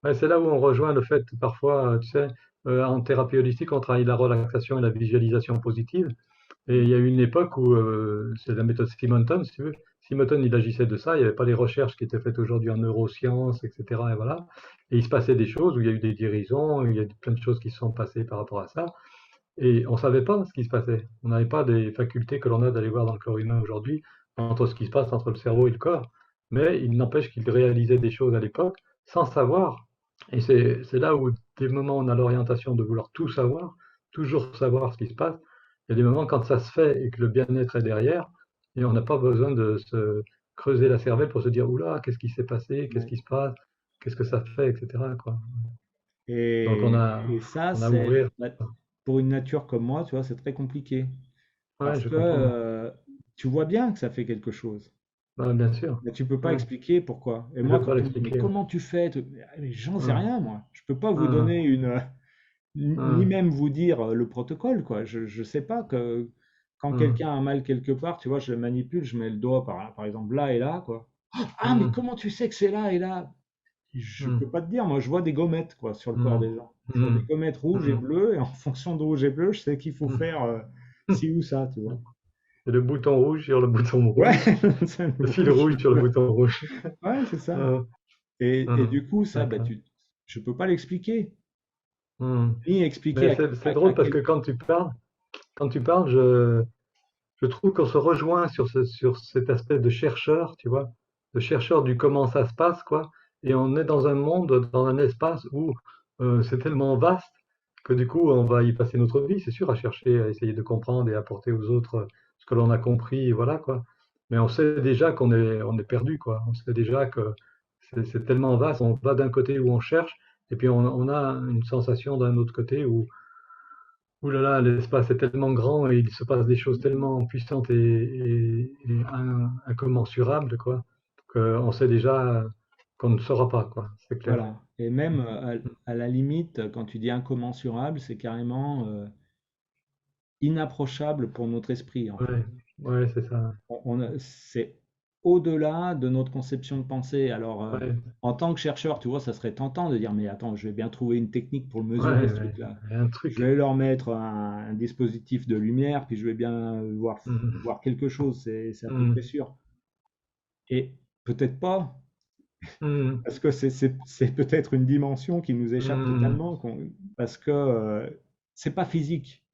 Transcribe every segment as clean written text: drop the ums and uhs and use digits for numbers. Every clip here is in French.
Ouais, c'est là où on rejoint le fait, parfois, tu sais, en thérapie holistique, on travaille la relaxation et la visualisation positive. Et il y a eu une époque où, c'est la méthode Simonton, si tu veux. Simonton, il agissait de ça. Il n'y avait pas les recherches qui étaient faites aujourd'hui en neurosciences, etc. Et voilà. Et il se passait des choses où il y a eu des guérisons, il y a plein de choses qui se sont passées par rapport à ça. Et on ne savait pas ce qui se passait. On n'avait pas des facultés que l'on a d'aller voir dans le corps humain aujourd'hui, entre ce qui se passe entre le cerveau et le corps. Mais il n'empêche qu'il réalisait des choses à l'époque sans savoir. Et c'est là où, des moments, où on a l'orientation de vouloir tout savoir, toujours savoir ce qui se passe. Il y a des moments quand ça se fait et que le bien-être est derrière, et on n'a pas besoin de se creuser la cervelle pour se dire, oula, qu'est-ce qui s'est passé, qu'est-ce Ouais. qui se passe, qu'est-ce que ça fait, etc., quoi. Donc Et ça, on a à ouvrir. bah, pour une nature comme moi, tu vois, c'est très compliqué. Ouais, Parce je que comprends. tu vois bien que ça fait quelque chose. Ouais, bien sûr. Mais tu peux pas Ouais. expliquer pourquoi. Et Je moi, peux pas quand on me dit, mais l'expliquer. comment tu fais? Mais j'en sais Hum, rien, moi. Je peux pas vous hum, donner ni hum, même vous dire le protocole, quoi. Je sais pas que quand hum, quelqu'un a mal quelque part, tu vois, je le manipule, je mets le doigt par exemple là et là, quoi. Ah, mais hum, comment tu sais que c'est là et là? Je hum, peux pas te dire, moi je vois des gommettes quoi sur le corps hum, des gens. Je vois des hum, gommettes rouges et hum, bleues et en fonction de rouge et bleu, je sais qu'il faut hum. faire ci ou ça, tu vois. Et le bouton rouge sur le bouton Ouais, rouge, c'est le le fil rouge. rouge sur le bouton rouge. Ouais, c'est ça. Hum, Et hum, du coup, ça, bah, d'accord. je peux pas l'expliquer, Hum. ni expliquer Mais c'est à drôle parce quel. que quand tu parles, je trouve qu'on se rejoint sur cet aspect de chercheur, tu vois, de chercheur du comment ça se passe, quoi. Et on est dans un monde, dans un espace où c'est tellement vaste que du coup, on va y passer notre vie, c'est sûr, à chercher, à essayer de comprendre et apporter aux autres ce que l'on a compris, et voilà, quoi. Mais on sait déjà on est perdu, quoi. On sait déjà que c'est tellement vaste, on va d'un côté où on cherche, et puis on a une sensation d'un autre côté où ouh là là, l'espace est tellement grand et il se passe des choses tellement puissantes et incommensurables, quoi, qu'on sait déjà qu'on ne saura pas, quoi, c'est clair. Voilà. Et même à la limite, quand tu dis incommensurable, c'est carrément inapprochable pour notre esprit, en fait. Ouais, ouais, c'est ça. C'est au-delà de notre conception de pensée. Alors, Ouais, en tant que chercheur, tu vois, ça serait tentant de dire, mais attends, je vais bien trouver une technique pour le mesurer, ouais, ce ouais, truc-là. il y a un Je truc. vais leur mettre un dispositif de lumière, puis je vais bien Mhm, voir quelque chose, c'est à peu près mhm, sûr. Et peut-être pas, mhm, parce que c'est peut-être une dimension qui nous échappe mhm, totalement, parce que c'est pas physique.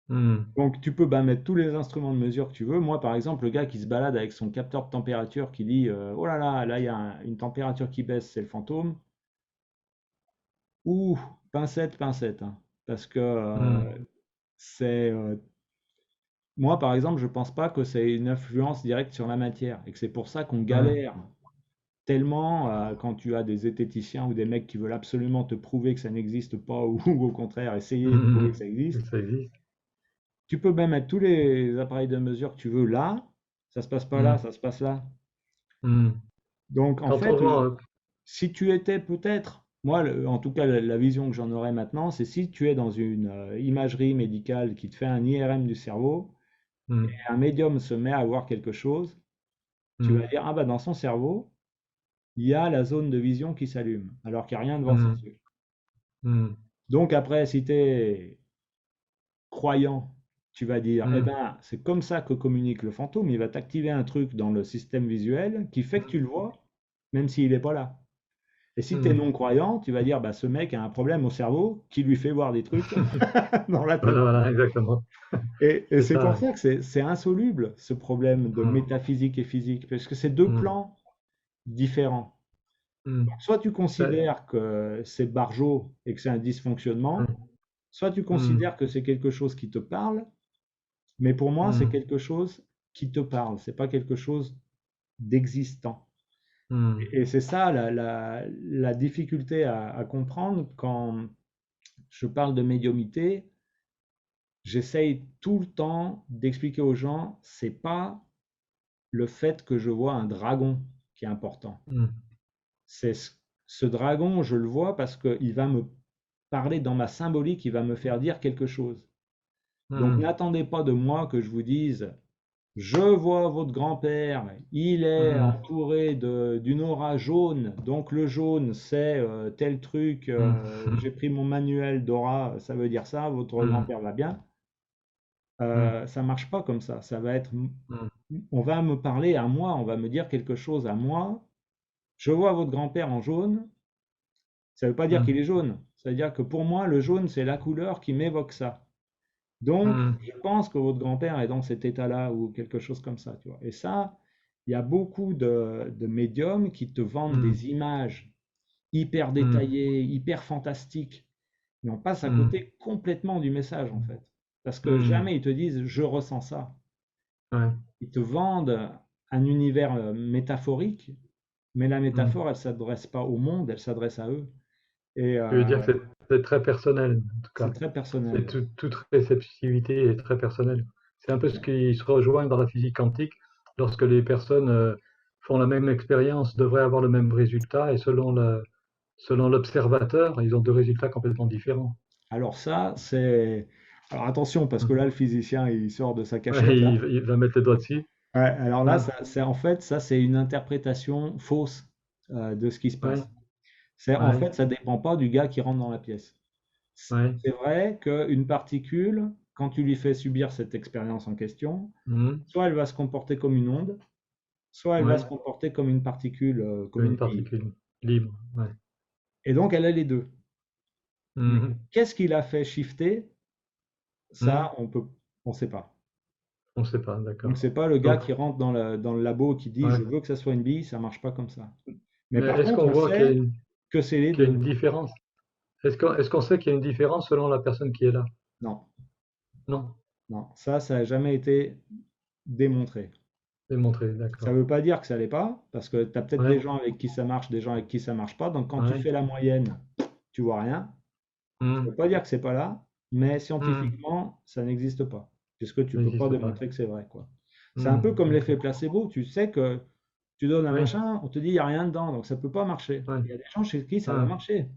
mhm, Donc tu peux bah, mettre tous les instruments de mesure que tu veux. Moi, par exemple, le gars qui se balade avec son capteur de température qui dit oh là, il y a une température qui baisse, c'est le fantôme. Ouh, pincette, pincette, hein. Parce que mhm, c'est moi, par exemple, je pense pas que c'est une influence directe sur la matière et que c'est pour ça qu'on mhm, galère tellement quand tu as des zététiciens ou des mecs qui veulent absolument te prouver que ça n'existe pas ou au contraire essayer de prouver que mhm, ça que existe. ça existe. Tu peux même mettre tous les appareils de mesure que tu veux là, ça se passe pas là, Mhm, ça se passe là. mhm. Donc en Quand on fait, voit, si tu étais peut-être, moi en tout cas la vision que j'en aurais maintenant, c'est si tu es dans une imagerie médicale qui te fait un IRM du cerveau, et mhm, un médium se met à voir quelque chose, tu vas mhm, dire, ah bah dans son cerveau, il y a la zone de vision qui s'allume, alors qu'il n'y a rien devant ses mhm, yeux. mhm, Donc après, si tu es croyant, tu vas dire, eh mhm, ben, c'est comme ça que communique le fantôme, il va t'activer un truc dans le système visuel qui fait que tu le vois, même s'il n'est pas là. Et si tu es mhm. non-croyant, tu vas dire, bah, ce mec a un problème au cerveau qui lui fait voir des trucs dans la Voilà, tête. voilà, exactement. Et C'est c'est pour ça. ça que c'est insoluble, ce problème de Mhm, métaphysique et physique, parce que c'est deux mhm, plans différents. mhm. Soit tu C'est- considères que c'est barjot et que c'est un dysfonctionnement, mhm, soit tu mhm, considères que c'est quelque chose qui te parle, mais pour moi, c'est mhm, quelque chose qui te parle, c'est pas quelque chose d'existant. mhm, Et c'est ça la difficulté à comprendre quand je parle de médiumité. J'essaye tout le temps d'expliquer aux gens, c'est pas le fait que je vois un dragon qui est important. mhm, C'est ce dragon, je le vois parce qu'il va me parler dans ma symbolique, il va me faire dire quelque chose. Donc mhm, n'attendez pas de moi que je vous dise Je vois votre grand-père, il est Mhm. entouré d'une aura jaune, donc le jaune c'est tel truc, j'ai Mhm. pris mon manuel d'aura, ça veut dire ça, votre Mhm. grand-père va bien. Mhm. Ça marche pas comme ça va être, Mhm. on va me parler à moi, on va me dire quelque chose à moi. Je vois votre grand-père en jaune, ça veut pas dire qu'il Mhm. est jaune, ça veut dire que pour moi le jaune c'est la couleur qui m'évoque ça. Donc, Mhm. je pense que votre grand-père est dans cet état-là ou quelque chose comme ça, tu vois. Et ça, il y a beaucoup de médiums qui te vendent Mhm. des images hyper Mhm. détaillées, hyper fantastiques, mais on passe à Mhm. côté complètement du message, en fait. Parce que Mhm. jamais ils te disent je ressens ça. Ouais. Ils te vendent un univers métaphorique, mais la Mhm. métaphore, elle s'adresse pas au monde, elle s'adresse à eux. Et Tu veux dire que c'est très personnel, en tout c'est cas. très personnel. C'est toute réceptivité est très personnelle. C'est un peu ce qui se rejoint dans la physique quantique, lorsque les personnes font la même expérience, devraient avoir le même résultat, et selon l'observateur, ils ont deux résultats complètement différents. Alors ça, c'est... Alors attention, parce que là, Mhm. le physicien, il sort de sa Ouais, cachette, là. il va mettre les doigts dessus. Ouais, alors là, Ah, ça, c'est en fait, ça, c'est une interprétation fausse de ce qui se ouais, passe. C'est en ouais, fait, ça dépend pas du gars qui rentre dans la pièce. ouais. C'est vrai qu'une particule, quand tu lui fais subir cette expérience en question, Mhm. soit elle va se comporter comme une onde, soit elle va se Ouais, comporter comme une particule, comme comme une une bille. particule libre. Ouais. Et donc, elle a les deux. Mais Mhm. qu'est-ce qui l'a fait shifter? Mhm. Ça, on sait pas. On ne sait pas, Donc, d'accord. c'est pas le gars Donc, qui rentre dans le labo qui dit je ouais. veux que ça soit une bille, ça marche pas comme ça. Mais Mais par est-ce contre, qu'on on voit sait que c'est les qu'il y a deux. une différence? Est-ce qu'on sait qu'il y a une différence selon la personne qui est là? Non, Non, non, ça n'a jamais été démontré. c'est montré, Ça d'accord. ne veut pas dire que ça l'est pas, parce que tu as peut-être des Ouais, gens avec qui ça marche, des gens avec qui ça marche pas. Donc quand tu ouais. fais la moyenne, tu vois rien. Ça ne veut Mhm. pas dire que c'est pas là, mais Mhm. scientifiquement, ça n'existe pas, puisque tu Ça peux pas n'existe pas. démontrer que c'est vrai, quoi. C'est un peu Mhm. comme l'effet D'accord. placebo. Tu sais que tu donnes un Oui, machin, on te dit il n'y a rien dedans, donc ça peut pas marcher. ouais. Il y a des gens chez qui ça va Mhm. marcher.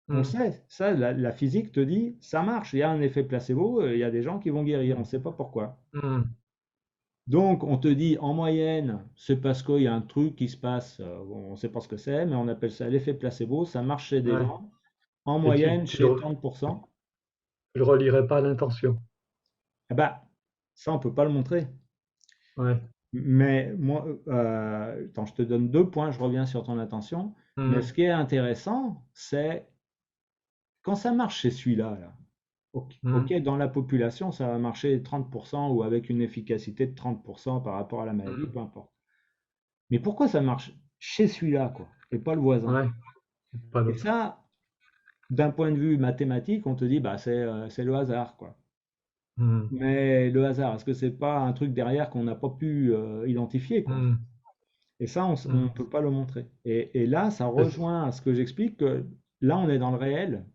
On Mhm. sait, ça, la physique te dit, ça marche, il y a un effet placebo, il y a des gens qui vont guérir, on ne sait pas pourquoi. Mhm. Donc, on te dit, en moyenne, c'est parce qu'il y a un truc qui se passe, on ne sait pas ce que c'est, mais on appelle ça l'effet placebo, ça marche chez des Ouais. gens, en Et moyenne chez 30%. tu le relierais pas à l'intention. Eh ben, ça, on ne peut pas le montrer. Ouais. Mais moi, attends, je te donne 2 points, je reviens sur ton attention. Mais ce Mhm. qui est intéressant, c'est quand ça marche chez celui-là, là, ok, ok, Mhm. dans la population, ça va marcher 30% ou avec une efficacité de 30% par rapport à la maladie, Mhm. peu importe. Mais pourquoi ça marche chez celui-là, quoi, et pas le voisin? Ouais, pas Et l'autre. ça, d'un point de vue mathématique, on te dit, bah, c'est le hasard, quoi. Mhm. Mais le hasard, est-ce que c'est pas un truc derrière qu'on n'a pas pu identifier, quoi? Mhm. Et ça, on ne Mhm. peut pas le montrer. Et là, ça Est-ce- rejoint à ce que j'explique, que là, on est dans le réel.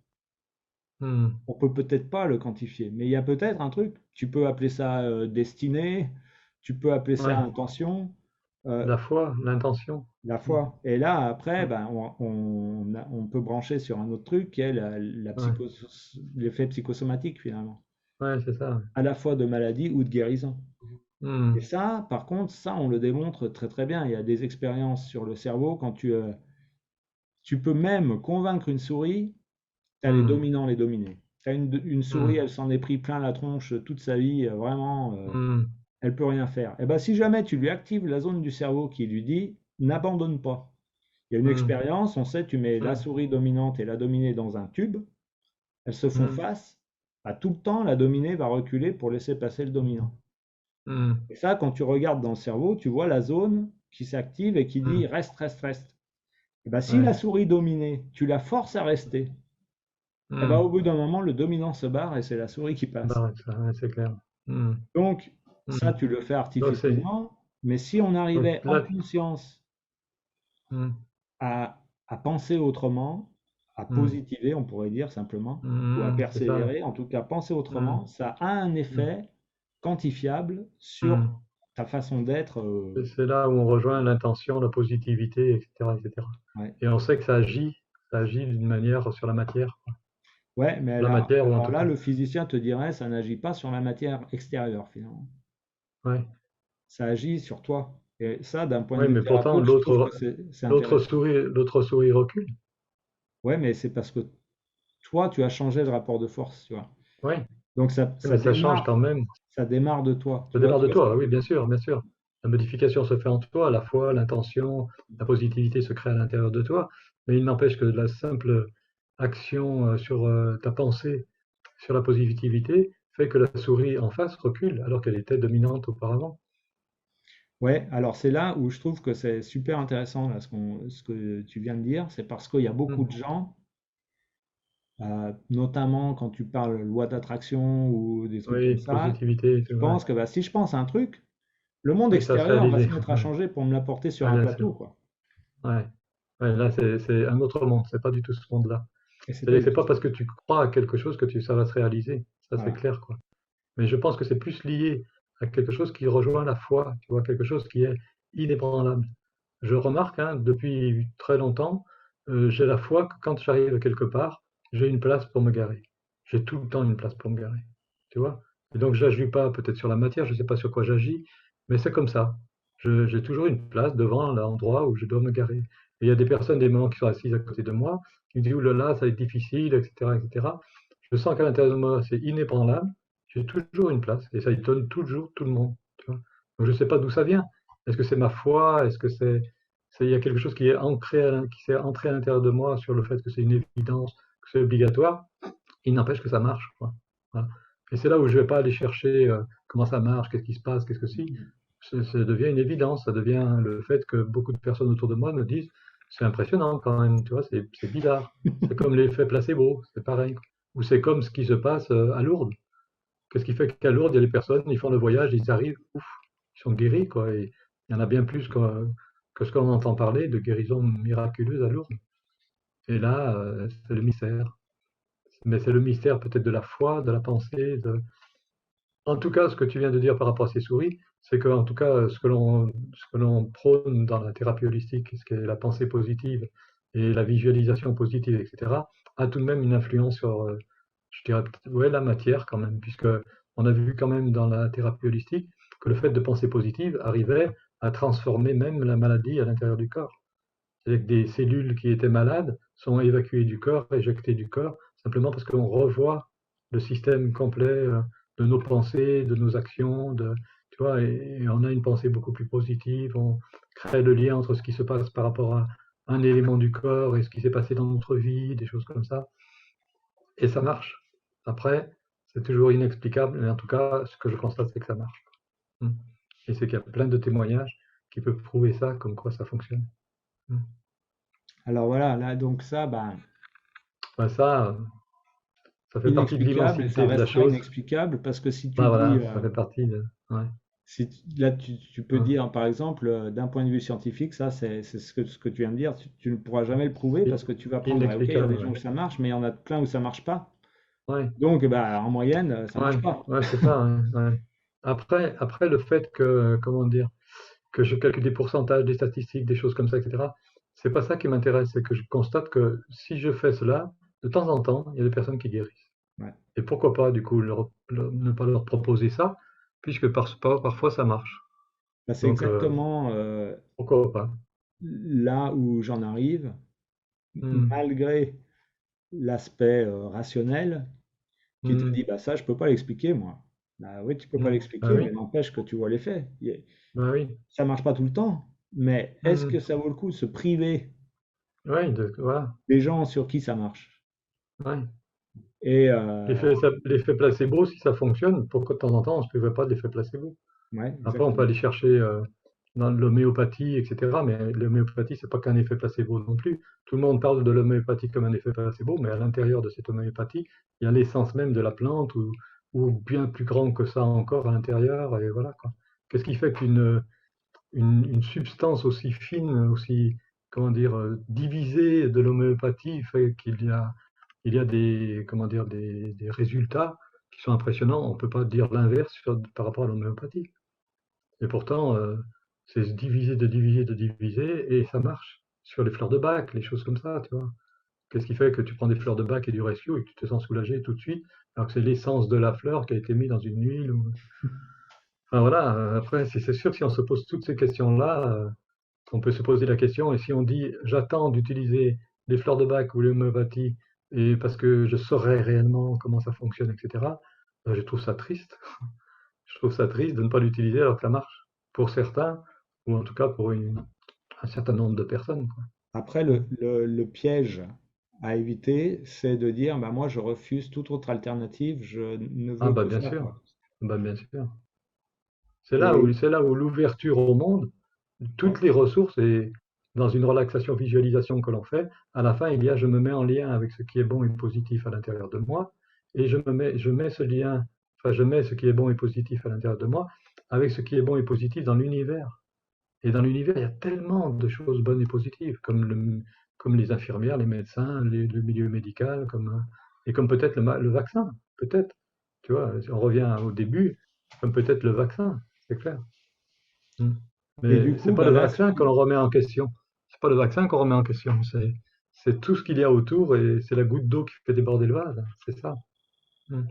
Mhm. On peut peut-être pas le quantifier, mais il y a peut-être un truc. Tu peux appeler ça destinée, tu peux appeler ça Ouais. intention, euh, La foi, l'intention. la foi. Et là, après, Mhm. ben, on peut brancher sur un autre truc qui est Ouais. l'effet psychosomatique finalement, Ouais, c'est ça. à la fois de maladie ou de guérison. Et Mhm. ça, par contre, ça, on le démontre très très bien. Il y a des expériences sur le cerveau quand tu peux même convaincre une souris. Tu as les Mhm. dominants, les dominés. Tu as une souris, Mhm. elle s'en est pris plein la tronche toute sa vie, vraiment, Mhm. elle peut rien faire. Et ben si jamais tu lui actives la zone du cerveau qui lui dit n'abandonne pas. Il y a une Mhm. expérience, on sait, tu mets la Mhm. souris dominante et la dominée dans un tube, elles se font Mhm. face, à tout le temps, la dominée va reculer pour laisser passer le dominant. Mhm. Et ça, quand tu regardes dans le cerveau, tu vois la zone qui s'active et qui dit Mhm. reste, reste, reste. Et ben si Ouais. la souris dominée, tu la forces à rester, et ben au Mhm. bout d'un moment, le dominant se barre et c'est la souris qui passe. Bah, ouais, ouais, c'est clair. Mhm. Donc, ça, Mhm. tu le fais Donc c'est artificiellement, mais si on donc arrivait en là. conscience Mhm. à penser autrement, à Mhm. positiver, on pourrait dire simplement, ou à Mhm. C'est ça. persévérer, en tout cas penser autrement, Mhm. ça a un Mhm. effet quantifiable sur Mhm. ta façon d'être. C'est là où on rejoint l'intention, la positivité, etc., etc. Ouais. Et on sait que ça agit d'une manière sur la matière, quoi. Ouais, mais Sur la matière ou en alors tout là, cas. le physicien te dirait, ça n'agit pas sur la matière extérieure, finalement. Ouais. ça agit sur toi. Et ça, d'un point de Oui, vue mais pourtant, thérapeute, je trouve que c'est intéressant. l'autre souris recule. Ouais, mais c'est parce que toi, tu as changé de rapport de force, tu vois. Oui, Donc mais ça change quand même. ça démarre de toi. Ça dépend de toi, oui, bien sûr, bien sûr. La modification se fait en toi, la foi, l'intention, la positivité se crée à l'intérieur de toi, mais il n'empêche que la simple action sur ta pensée, sur la positivité, fait que la souris en face recule alors qu'elle était dominante auparavant. Ouais, alors c'est là où je trouve que c'est super intéressant là, ce que tu viens de dire, c'est parce qu'il y a beaucoup Hmm. de gens, notamment quand tu parles loi d'attraction ou des trucs comme Oui, ça, positivité et qui tout, ouais. pensent que bah, si je pense à un truc, le monde Oui, ça se extérieur va réalisait. se mettre à changer pour me l'apporter sur Ouais, un bien sûr. plateau, quoi. Ouais. Ouais, là, c'est un autre monde, c'est pas du tout ce monde-là. Et c'est pas C'est-à-dire que du c'est tout pas ça. parce que tu crois à quelque chose que ça va se réaliser. Ça, c'est Voilà. clair, quoi. Mais je pense que c'est plus lié à quelque chose qui rejoint la foi, tu vois, quelque chose qui est inébranlable. Je remarque, hein, depuis très longtemps, j'ai la foi que quand j'arrive quelque part, j'ai une place pour me garer. J'ai tout le temps une place pour me garer, tu vois. Et donc, j'agis pas peut-être sur la matière, je sais pas sur quoi j'agis, mais c'est comme ça. J'ai toujours une place devant l'endroit où je dois me garer. Et il y a des personnes, des moments qui sont assises à côté de moi, qui me disent, ouh là là, ça va être difficile, etc., etc. Je sens qu'à l'intérieur de moi, c'est inébranlable. J'ai toujours une place et ça étonne toujours tout le monde, tu vois. Donc, je sais pas d'où ça vient. Est-ce que c'est ma foi? Est-ce que il y a quelque chose qui est ancré, qui s'est entré à l'intérieur de moi sur le fait que c'est une évidence, que c'est obligatoire. Il n'empêche que ça marche, quoi. Voilà. Et c'est là où je vais pas aller chercher comment ça marche, qu'est-ce qui se passe, qu'est-ce que si. Ça devient une évidence, ça devient le fait que beaucoup de personnes autour de moi me disent, c'est impressionnant quand même, tu vois, c'est bizarre. C'est comme l'effet placebo, c'est pareil. Ou c'est comme ce qui se passe à Lourdes. Qu'est-ce qui fait qu'à Lourdes, il y a des personnes, ils font le voyage, ils arrivent, ouf, ils sont guéris, quoi. Et il y en a bien plus que ce qu'on entend parler de guérison miraculeuse à Lourdes. Et là, c'est le mystère. Mais c'est le mystère peut-être de la foi, de la pensée. En tout cas, ce que tu viens de dire par rapport à ces souris, c'est que, en tout cas, ce que l'on prône dans la thérapie holistique, ce qui est la pensée positive et la visualisation positive, etc., a tout de même une influence sur, je dirais, ouais, la matière quand même, puisque on a vu quand même dans la thérapie holistique que le fait de penser positive arrivait à transformer même la maladie à l'intérieur du corps. C'est-à-dire que des cellules qui étaient malades sont évacuées du corps, éjectées du corps, simplement parce qu'on revoit le système complet de nos pensées, de nos actions, tu vois, et on a une pensée beaucoup plus positive, on crée le lien entre ce qui se passe par rapport à un élément du corps et ce qui s'est passé dans notre vie, des choses comme ça, et ça marche. Après, c'est toujours inexplicable, mais en tout cas, ce que je constate, c'est que ça marche. Mm. Et c'est qu'il y a plein de témoignages qui peuvent prouver ça, comme quoi ça fonctionne. Mm. Alors voilà, là donc ça, bah, Ben ça, ça fait partie de inexplicable et ça l'immensité de la restera chose. inexplicable parce que si tu Ben dis, voilà, ça fait partie de. Ouais, là tu peux hein. dire par exemple, d'un point de vue scientifique, ça c'est ce que tu viens de dire, tu ne pourras jamais le prouver parce I- que tu vas prendre, bah, ok, il y a Inexplicable, des gens ouais. où ça marche, mais il y en a plein où ça marche pas. Ouais, Donc bah, en moyenne, ça ouais, marche pas. ouais, c'est ça, hein, ouais. Après, le fait que, comment dire, que je calcule des pourcentages, des statistiques, des choses comme ça, etc., c'est pas ça qui m'intéresse, c'est que je constate que si je fais cela, de temps en temps, il y a des personnes qui guérissent. Ouais. Et pourquoi pas, du coup, ne pas leur proposer ça, puisque parfois ça marche. Bah, c'est Donc, exactement pourquoi pas? là où j'en arrive, Hmm, malgré l'aspect rationnel qui te hmm, dit, bah ça, je peux pas l'expliquer, moi. Bah oui, tu peux pas hmm. Ah l'expliquer, mais oui, n'empêche que tu vois les faits. bah oui. Ça marche pas tout le temps, mais est-ce que Hmm. ça vaut le coup de se priver Oui, voilà. des gens sur qui ça marche? Ouais. Et L'effet placebo, si ça fonctionne, pourquoi de temps en temps on ne se priverait pas de l'effet placebo? ouais, Après, on peut exactement. aller chercher dans l'homéopathie, etc. Mais l'homéopathie, c'est pas qu'un effet placebo non plus. Tout le monde parle de l'homéopathie comme un effet placebo, mais à l'intérieur de cette homéopathie, il y a l'essence même de la plante ou bien plus grand que ça encore à l'intérieur. Et voilà, quoi. Qu'est-ce qui fait une substance aussi fine, aussi, comment dire, divisée de l'homéopathie fait il y a des, comment dire, des résultats qui sont impressionnants. On ne peut pas dire l'inverse par rapport à l'homéopathie. Et pourtant, c'est se diviser, de diviser, de diviser, et ça marche. Sur les fleurs de bac, les choses comme ça, tu vois. Qu'est-ce qui fait que tu prends des fleurs de bac et du rescue et que tu te sens soulagé tout de suite, alors que c'est l'essence de la fleur qui a été mise dans une huile. Ben voilà, après, c'est sûr que si on se pose toutes ces questions-là, on peut se poser la question, et si on dit j'attends d'utiliser les fleurs de bac ou l'homéopathie et parce que je saurais réellement comment ça fonctionne, etc., je trouve ça triste. Je trouve ça triste de ne pas l'utiliser alors que ça marche pour certains, ou en tout cas pour un certain nombre de personnes, quoi. Après, Mm. le piège à éviter, c'est de dire, bah, moi, je refuse toute autre alternative, je ne Ah veux bah que bien ça, sûr, quoi. bah bien sûr. Et C'est là où l'ouverture au monde, ouais, toutes les ressources et dans une relaxation visualisation que l'on fait, à la fin, il y a je me mets en lien avec ce qui est bon et positif à l'intérieur de moi, et je mets ce lien, enfin je mets ce qui est bon et positif à l'intérieur de moi avec ce qui est bon et positif dans l'univers. Et dans l'univers, il y a tellement de choses bonnes et positives, comme les infirmières, les médecins, le milieu médical, et comme peut-être le vaccin, peut-être. Tu vois, si on revient au début, comme peut-être le vaccin, c'est clair. Mm. et du Mais c'est coup, pas bah, le là, vaccin qu'on remet en question. C'est pas le vaccin qu'on remet en question. C'est tout ce qu'il y a autour et c'est la goutte d'eau qui fait déborder le vase. C'est ça. Mm.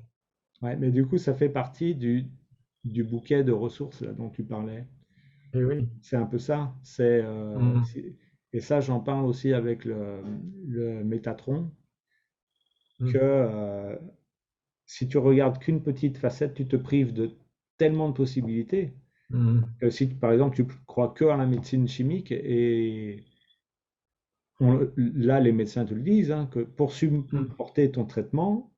ouais, mais du coup, ça fait partie du bouquet de ressources là, dont tu parlais. Et oui. C'est un peu ça. Mm. Et ça, j'en parle aussi avec le Métatron, que Mm. si tu regardes qu'une petite facette, tu te prives de tellement de possibilités. Mm. Que si, par exemple, tu crois que à la médecine chimique, et là, les médecins te le disent, hein, que pour Mm. supporter ton traitement,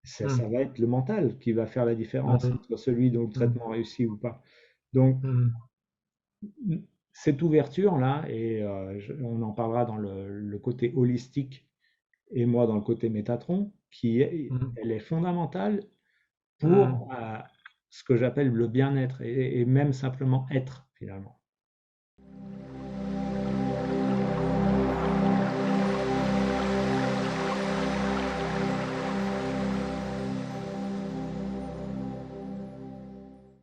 ça Mm. va être le mental qui va faire la différence Ouais. entre celui dont le Mm. traitement réussit ou pas. Donc, Mm. cette ouverture-là, et on en parlera dans le côté holistique et moi dans le côté Métatron, Mm. elle est fondamentale Mm. pour ce que j'appelle le bien-être et même simplement être finalement.